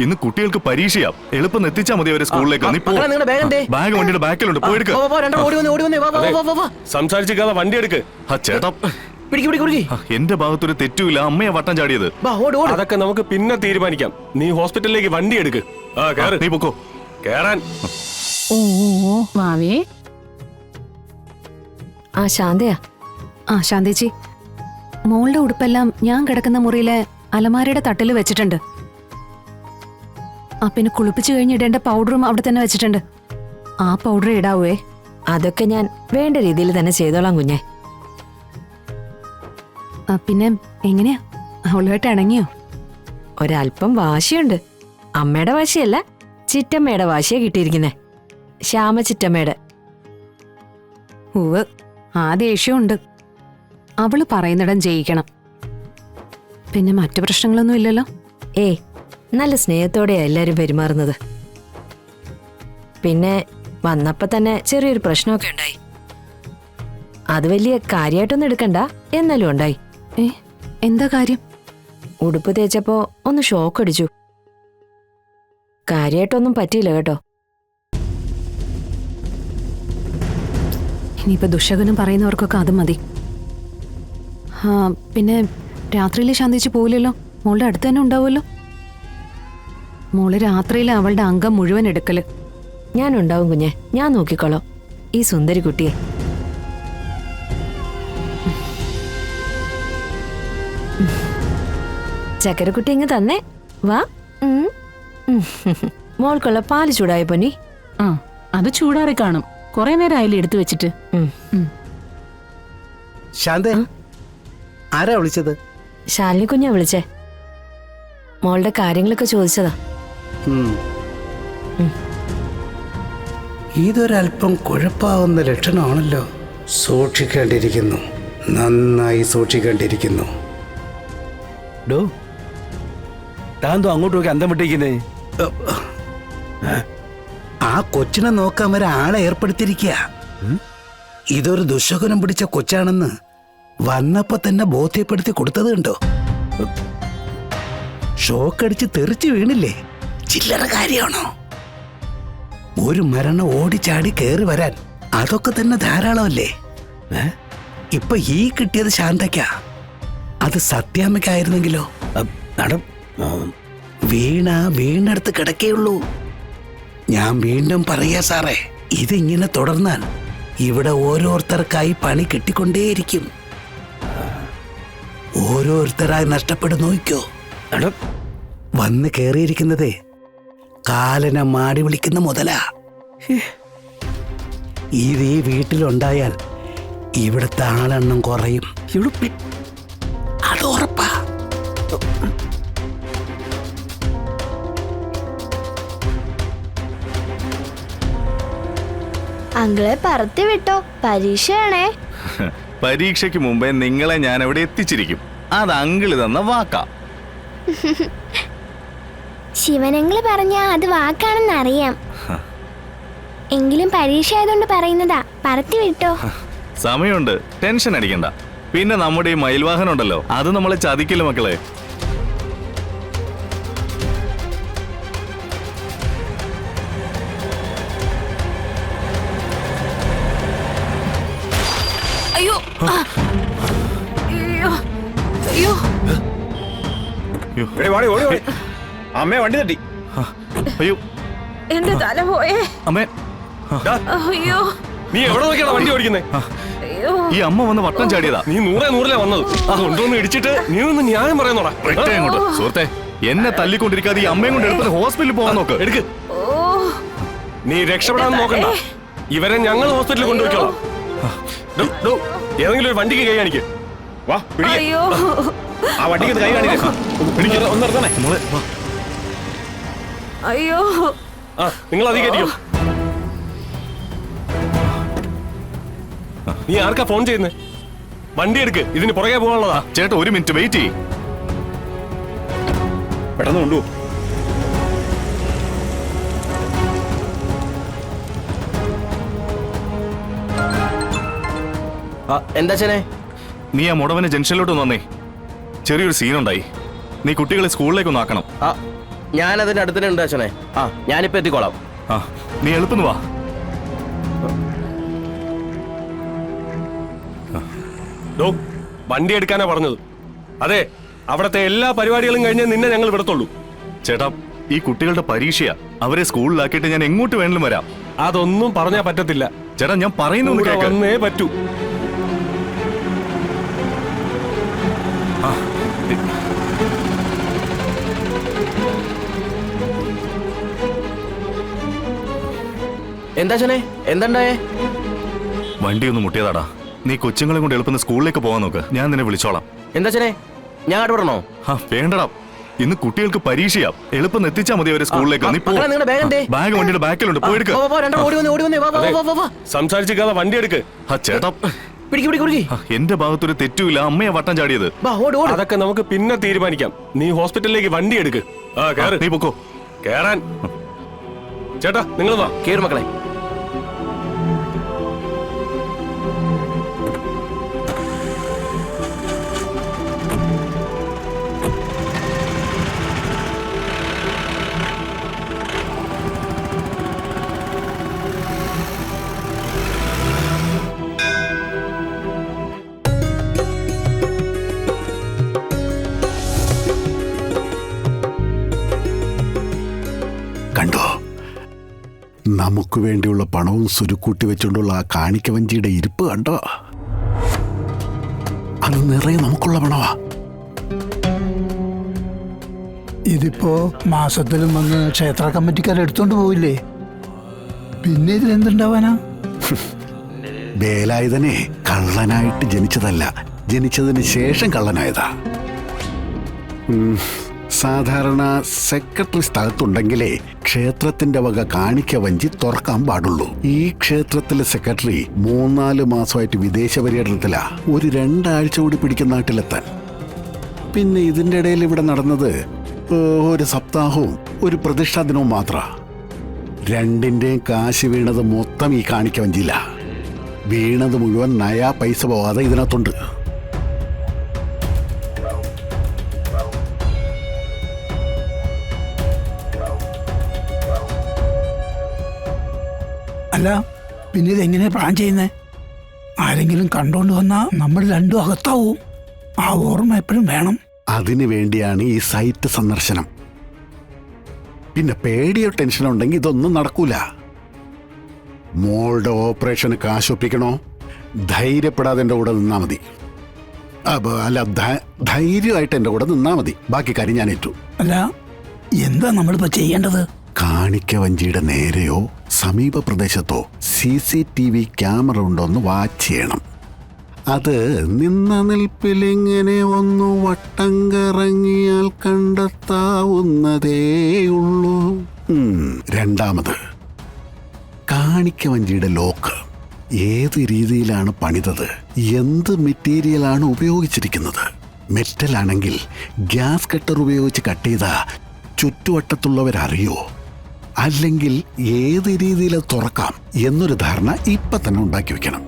ഇന്ന് കുട്ടികൾക്ക് പരീക്ഷയാ. എളുപ്പം എത്തിച്ചാ മതി അവരെ സ്കൂളിലേക്ക്. ബാഗ് വണ്ടിയുടെ ബാക്കിലുണ്ട്, പോയെടുക്ക. സംസാരിച്ചിരിക്കാതെ വണ്ടി എടുക്ക്. ചേട്ടാ, എന്റെ ഭാഗത്തൊരു തെറ്റുമില്ല. അമ്മയെ വട്ടം ചാടിയത്. അതൊക്കെ നമുക്ക് പിന്നെ തീരുമാനിക്കാം. നീ ഹോസ്പിറ്റലിലേക്ക് വണ്ടി എടുക്ക്. നീ പൊക്കോ. കേറാൻ. ശാന്തയാ. ശാന്തേച്ചി, മോളുടെ ഉടുപ്പെല്ലാം ഞാൻ കിടക്കുന്ന മുറിയിലെ അലമാരയുടെ തട്ടിൽ വെച്ചിട്ടുണ്ട്. പിന്നെ കുളിപ്പിച്ചു കഴിഞ്ഞിടേണ്ട പൗഡറും അവിടെ തന്നെ വെച്ചിട്ടുണ്ട്. ആ പൗഡർ ഇടാവേ? അതൊക്കെ ഞാൻ വേണ്ട രീതിയിൽ തന്നെ ചെയ്തോളാം കുഞ്ഞെ. പിന്നെ എങ്ങനെയാ, അവളുമായിട്ട് ഇണങ്ങിയോ? ഒരല്പം വാശിയുണ്ട്. അമ്മയുടെ വാശിയല്ല, ചിറ്റമ്മയുടെ വാശിയാ കിട്ടിയിരിക്കുന്നേ. ശ്യാമ ചിറ്റമ്മയുടെ. ആ ദേഷ്യമുണ്ട്. അവള് പറയുന്നിടം ജയിക്കണം. പിന്നെ മറ്റു പ്രശ്നങ്ങളൊന്നും ഇല്ലല്ലോ? നല്ല സ്നേഹത്തോടെയാ എല്ലാരും പെരുമാറുന്നത്. പിന്നെ വന്നപ്പോ തന്നെ ചെറിയൊരു പ്രശ്നമൊക്കെ ഉണ്ടായി. അത് വലിയ കാര്യമായിട്ടൊന്നും എടുക്കണ്ട, എന്നാലും ഉണ്ടായി. എന്താ കാര്യം? ഉടുപ്പ് തേച്ചപ്പോ ഒന്ന് ഷോക്ക് അടിച്ചു. കാര്യമായിട്ടൊന്നും പറ്റിയില്ല കേട്ടോ. ഇനിയിപ്പോ ദുശകനം പറയുന്നവർക്കൊക്കെ അത് മതി. പിന്നെ രാത്രിയിൽ ശാന്തിച്ച് പോവില്ലല്ലോ? മോളുടെ അടുത്ത് തന്നെ ഉണ്ടാവുമല്ലോ? മോള് രാത്രിയിൽ അവളുടെ അംഗം മുഴുവൻ എടുക്കല്. ഞാനുണ്ടാവും കുഞ്ഞെ, ഞാൻ നോക്കിക്കോളാം ഈ സുന്ദരി കുട്ടിയെ. ചക്കരക്കുട്ടി ഇങ്ങ് തന്നെ വാ. മോൾക്കുള്ള പാല് ചൂടായ പൊന്നി? അത് ചൂടാറി കാണും. കുറെ നേരം അതിൽ എടുത്തു വെച്ചിട്ട്. ശാന്ത, ആരാ വിളിച്ചത്? ശാലിനി കുഞ്ഞാ വിളിച്ചേ. മോളുടെ കാര്യങ്ങളൊക്കെ ചോദിച്ചതാ. ഇതൊരല്പം കുഴപ്പാവുന്ന ലക്ഷണമാണല്ലോ. സൂക്ഷിക്കേണ്ടിയിരിക്കുന്നു, നന്നായി സൂക്ഷിക്കേണ്ടിയിരിക്കുന്നു. ഡോ, താന്തോ അങ്ങോട്ട് നോക്കി അന്തം വിട്ടിരിക്കുന്നേ? ആ കൊച്ചിനെ നോക്കാൻ വരെ ആളെ ഏർപ്പെടുത്തിയിരിക്കുക. ഇതൊരു ദുശകുനം പിടിച്ച കൊച്ചാണെന്ന് വന്നപ്പോ തന്നെ ബോധ്യപ്പെടുത്തി കൊടുത്തത് കണ്ടോ? ഷോക്കടിച്ച് തെറിച്ച് വീണില്ലേ? ചില്ലറ കാര്യമാണോ? ഒരു മരണം ഓടിച്ചാടി കയറി വരാൻ അതൊക്കെ തന്നെ ധാരാളമല്ലേ? ഇപ്പൊ ഈ കിട്ടിയത് ശാന്തയ്ക്കാ. അത് സത്യാമ്മയ്ക്കായിരുന്നെങ്കിലോ? വീണടുത്ത് കിടക്കേയുള്ളൂ. ഞാൻ വീണ്ടും പറയാ സാറേ, ഇതിങ്ങനെ തുടർന്നാൽ ഇവിടെ ഓരോരുത്തർക്കായി പണി കിട്ടിക്കൊണ്ടേയിരിക്കും. ഓരോരുത്തരായി നഷ്ടപ്പെടും. നോക്കോ, വന്ന് കേറിയിരിക്കുന്നതേ കാലനെ മാടി വിളിക്കുന്ന മുതലാ. ഇത് ഈ വീട്ടിലുണ്ടായാൽ ഇവിടുത്തെ ആളെണ്ണം കുറയും. അത് ഉറപ്പാ. അങ്കിളെ പറത്തി വിട്ടോ, പരീക്ഷയാണേ. പരീക്ഷയ്ക്ക് മുമ്പേ നിങ്ങളെ ഞാൻ അവിടെ എത്തിച്ചിരിക്കും. അത് അങ്കിള് തന്ന വാക്കാ. ശിവനങ്കിള് പറഞ്ഞ അത് വാക്കാണെന്നറിയാം. എങ്കിലും പരീക്ഷ ആയതുകൊണ്ട് പറയുന്നതാ, പറത്തി വിട്ടോ. സമയമുണ്ട്, ടെൻഷൻ അടിക്കണ്ട. പിന്നെ നമ്മുടെ ഈ മയിൽവാഹനം ഉണ്ടല്ലോ, അത് നമ്മളെ ചതിക്കില്ല മക്കളെ. അയ്യോ, അയ്യോ, അയ്യോ, അമ്മേ വണ്ടി തട്ടി. അയ്യോ, എന്റെ തല പോയേ. അമ്മേ, അയ്യോ, നീ എവിടെ നോക്കിയാണ് വണ്ടി ഓടിക്കുന്നേ? ഈ അമ്മ വന്ന് വട്ടം ചാടിയതാ. നീ 100 വന്നത്. കൊണ്ടുവന്ന് ഇടിച്ചിട്ട് നീ ഒന്ന് ന്യായം പറയാന്നോടാ. സുഹൃത്തെ, എന്നെ തല്ലിക്കൊണ്ടിരിക്കാതെ ഈ അമ്മയും കൊണ്ട് എളുപ്പത്തിൽ ഹോസ്പിറ്റലിൽ പോകാൻ നോക്ക്. എടുക്ക്. നീ രക്ഷപ്പെടാൻ നോക്കണ്ട. ഇവരെ ഞങ്ങൾ ഹോസ്പിറ്റലിൽ കൊണ്ടുപോയിക്കോളാം. ഏതെങ്കിലും ഒരു വണ്ടിക്ക് കൈ കാണിക്ക്. വാ, ആ വണ്ടിക്ക് കൈ കാണിക്ക. ഒന്നിറങ്ങണേ. അയ്യോ, നിങ്ങൾ അധികരിക്കും. നീ ആർക്കാ ഫോൺ ചെയ്യുന്നേ? വണ്ടി എടുക്ക്, ഇതിന് പുറകെ പോകാനുള്ളതാ. ചേട്ടാ, ഒരു മിനിറ്റ് വെയിറ്റ് ചെയ്യ്. പെട്ടെന്ന് കൊണ്ടു. എന്താ ചേനെ? നീ ആ മുടവനെ ജംഗ്ഷനിലോട്ട് വന്നേ. ചെറിയൊരു സീനുണ്ടായി. നീ കുട്ടികളെ സ്കൂളിലേക്ക് ഒന്ന് ആക്കണം. ഞാൻ അതിന്റെ അടുത്ത് തന്നെ ഉണ്ട് അച്ഛനെ. ആ ഞാനിപ്പോ എത്തിക്കോളാം. ആ നീ എളുപ്പം വാ. വണ്ടി എടുക്കാനാ പറഞ്ഞത്. അതെ, അവിടത്തെ എല്ലാ പരിപാടികളും കഴിഞ്ഞ് നിന്നെ ഞങ്ങൾ വിടത്തുള്ളൂ. ചേട്ടാ ഈ കുട്ടികളുടെ പരീക്ഷയാ, അവരെ സ്കൂളിലാക്കിയിട്ട് ഞാൻ എങ്ങോട്ട് വേണമെങ്കിലും വരാം. അതൊന്നും പറഞ്ഞാ പറ്റത്തില്ല. ചേട്ടാ ഞാൻ പറയുന്നു ഇവിടെ വന്നേ പറ്റൂ. എന്താ അച്ഛനെ, എന്താണ്ടായേ? വണ്ടി ഒന്ന് മുട്ടിയതാടാ. നീ കൊച്ചുങ്ങളെ കൊണ്ട് എളുപ്പം സ്കൂളിലേക്ക് പോകാൻ നോക്ക്, ഞാൻ നിന്നെ വിളിച്ചോളാം. എന്താ അച്ഛനെ, ഞാൻ അങ്ങോട്ട് വിടണോ? ആ വേണ്ടടാ, ഇന്ന് കുട്ടികൾക്ക് പരീക്ഷയാ, എളുപ്പം എത്തിച്ചാ മതി അവരെ സ്കൂളിലേക്ക്. നീ പോ. നിങ്ങളുടെ ബാഗ് എന്തേ? ബാഗ് വണ്ടിയുടെ ബാക്കിലുണ്ട്, പോയെടുക്ക. സംസാരിച്ചിരിക്കാതെ വണ്ടി എടുക്ക്. ആ ചേട്ടാ ആ, എന്റെ ഭാഗത്തൊരു തെറ്റുമില്ല, അമ്മയെ വട്ടം ചാടിയത്. അതൊക്കെ നമുക്ക് പിന്നെ തീരുമാനിക്കാം. നീ ഹോസ്പിറ്റലിലേക്ക് വണ്ടി എടുക്ക്. ആ കേറ്. നീ പൊക്കോ. കേറാൻ. ചേട്ടാ നിങ്ങൾ വാ. കേറ് മക്കളെ. കണ്ടോ, നമുക്ക് വേണ്ടിയുള്ള പണവും സുരുക്കൂട്ടി വെച്ചുകൊണ്ടുള്ള ആ കാണിക്കവഞ്ചിയുടെ ഇരിപ്പ് കണ്ടോ? അത് നിറയെ നമുക്കുള്ള പണമാ. ഇതിപ്പോ മാസത്തിലും വന്ന് ക്ഷേത്ര കമ്മിറ്റിക്കാർ എടുത്തോണ്ട് പോവില്ലേ? പിന്നെ ഇതിലെന്തുണ്ടാവാനാ? വേലായുധനെ കള്ളനായിട്ട് ജനിച്ചതല്ല, ജനിച്ചതിന് ശേഷം കള്ളനായതാ. സാധാരണ സെക്രട്ടറി സ്ഥലത്തുണ്ടെങ്കിലേ ക്ഷേത്രത്തിന്റെ വക കാണിക്ക വഞ്ചി തുറക്കാൻ പാടുള്ളൂ. ഈ ക്ഷേത്രത്തിലെ സെക്രട്ടറി 3-4 മാസമായിട്ട് വിദേശ പര്യടനത്തിലാ. ഒരു 2 ആഴ്ച കൂടി പിടിക്കുന്ന നാട്ടിലെത്താൻ. പിന്നെ ഇതിന്റെ ഇടയിൽ ഇവിടെ നടന്നത് ഒരു സപ്താഹവും ഒരു പ്രതിഷ്ഠാ ദിനവും മാത്രമാ. രണ്ടിന്റെയും കാശ് വീണത് മൊത്തം ഈ കാണിക്ക വഞ്ചിയില്ല. വീണത് മുഴുവൻ നയാ പൈസ പോവാതെ ഇതിനകത്തുണ്ട്. അല്ല, പിന്നെ ഇതെങ്ങനെ പ്ലാൻ ചെയ്യുന്നേ? ആരെങ്കിലും കണ്ടോണ്ട് വന്നാ നമ്മൾ രണ്ടും അകത്താവും. ആ ഓർമ്മ എപ്പോഴും വേണം. അതിനു വേണ്ടിയാണ് ഈ സൈറ്റ് സന്ദർശനം. പിന്നെ പേടിയോ ടെൻഷനോ ഉണ്ടെങ്കിൽ ഇതൊന്നും നടക്കൂല. മോളുടെ ഓപ്പറേഷന് കാശൊപ്പിക്കണോ? ധൈര്യപ്പെടാതെ എൻ്റെ കൂടെ നിന്നാ മതി. അല്ല, ധൈര്യമായിട്ട് എൻ്റെ കൂടെ നിന്നാ മതി. ബാക്കി കാര്യം ഞാൻ ഏറ്റു. അല്ല, എന്താ നമ്മളിപ്പോ ചെയ്യേണ്ടത്? കാണിക്ക വഞ്ചിയുടെ നേരെയോ സമീപ പ്രദേശത്തോ CCTV ക്യാമറ ഉണ്ടോന്ന് വാച്ച് ചെയ്യണം. അത് നിന്ന നിൽപ്പിലിങ്ങനെ ഒന്ന് വട്ടം കറങ്ങിയാൽ കണ്ടെത്താവുന്നതേയുള്ളൂ. രണ്ടാമത്, കാണിക്ക വഞ്ചിയുടെ ലോക്ക് ഏത് രീതിയിലാണ് പണിതത്, എന്ത് മെറ്റീരിയലാണ് ഉപയോഗിച്ചിരിക്കുന്നത്. മെറ്റലാണെങ്കിൽ ഗ്യാസ് കട്ടർ ഉപയോഗിച്ച് കട്ട് ചെയ്താ ചുറ്റുവട്ടത്തുള്ളവരറിയോ? അല്ലെങ്കിൽ ഏത് രീതിയിൽ തുറക്കാം എന്നൊരു ധാരണ ഇപ്പൊ തന്നെ ഉണ്ടാക്കി വെക്കണം.